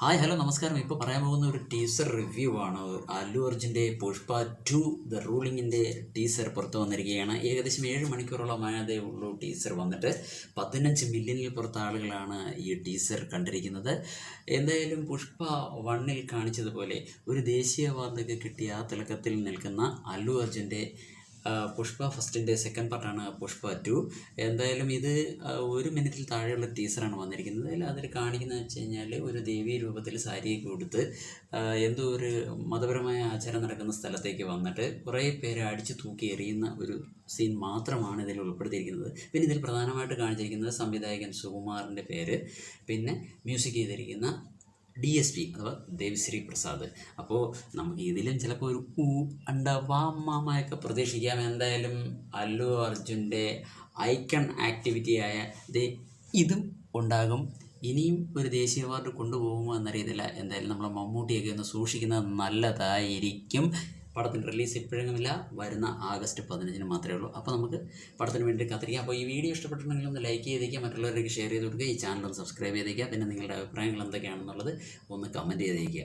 Hi hello നമസ്കാരം. ഇപ്പോൾ പറയാൻ പോകുന്ന ഒരു ടീസർ റിവ്യൂ ആണ്. അല്ലു അർജുൻ്റെ പുഷ്പ 2 ദ റൂളിങ്ങിൻ്റെ ടീസർ പുറത്ത് വന്നിരിക്കുകയാണ്. ഏകദേശം 7 മണിക്കൂറോളമായതേ ഉള്ളൂ ടീസർ വന്നിട്ട്. 15 മില്യണിൽ പുറത്ത് ആളുകളാണ് ഈ ടീസർ കണ്ടിരിക്കുന്നത്. എന്തായാലും പുഷ്പ 1-ൽ കാണിച്ചതുപോലെ ഒരു ദേശീയ അവാർഡൊക്കെ കിട്ടിയ ആ തിളക്കത്തിൽ നിൽക്കുന്ന അല്ലു അർജുൻ്റെ പുഷ്പ ഫസ്റ്റിൻ്റെ സെക്കൻഡ് പാർട്ടാണ് പുഷ്പ 2. എന്തായാലും ഇത് 1 മിനിറ്റിൽ താഴെയുള്ള ടീസറാണ് വന്നിരിക്കുന്നത്. അതിൽ കാണിക്കുന്നത് വെച്ച് കഴിഞ്ഞാൽ ഒരു ദേവീ രൂപത്തിൽ സാരിയൊക്കെ കൊടുത്ത് എന്തോ ഒരു മതപരമായ ആചാരം നടക്കുന്ന സ്ഥലത്തേക്ക് വന്നിട്ട് കുറേ പേരെ അടിച്ചു തൂക്കി എറിയുന്ന ഒരു സീൻ മാത്രമാണ് ഇതിൽ ഉൾപ്പെടുത്തിയിരിക്കുന്നത്. പിന്നെ ഇതിൽ പ്രധാനമായിട്ട് കാണിച്ചിരിക്കുന്നത് സംവിധായകൻ സുകുമാറിൻ്റെ പേര്, പിന്നെ മ്യൂസിക് ചെയ്തിരിക്കുന്ന DSP അഥവാ ദേവിശ്രീ പ്രസാദ്. അപ്പോൾ നമുക്ക് ഇതിലും ചിലപ്പോൾ ഒരു അണ്ടവാമയൊക്കെ പ്രതീക്ഷിക്കാം. എന്തായാലും അല്ലു അർജുൻ്റെ ഐക്കൺ ആക്ടിവിറ്റിയായ ഇതും ഉണ്ടാകും. ഇനിയും ഒരു ദേശീയ അവാർഡ് കൊണ്ടുപോകുമോ എന്നറിയത്തില്ല. എന്തായാലും നമ്മളെ മമ്മൂട്ടിയൊക്കെ ഒന്ന് സൂക്ഷിക്കുന്നത് നല്ലതായിരിക്കും. പടത്തിൻ്റെ റിലീസ് ഇപ്പോഴെങ്കിലുമില്ല, വരുന്ന ആഗസ്റ്റ് 15 മാത്രമേ ഉള്ളൂ. അപ്പോൾ നമുക്ക് പടത്തിന് വേണ്ടി കാത്തിരിക്കാം. അപ്പോൾ ഈ വീഡിയോ ഇഷ്ടപ്പെട്ടിട്ടുണ്ടെങ്കിൽ ഒന്ന് ലൈക്ക് ചെയ്തേക്കുക, മറ്റുള്ളവർക്ക് ഷെയർ ചെയ്ത് കൊടുക്കുക, ഈ ചാനൽ ഒന്ന് സബ്സ്ക്രൈബ് ചെയ്തേക്കുക. പിന്നെ നിങ്ങളുടെ അഭിപ്രായങ്ങൾ എന്തൊക്കെയാണെന്നുള്ളത് ഒന്ന് കമൻറ്റ് ചെയ്തേക്കുക.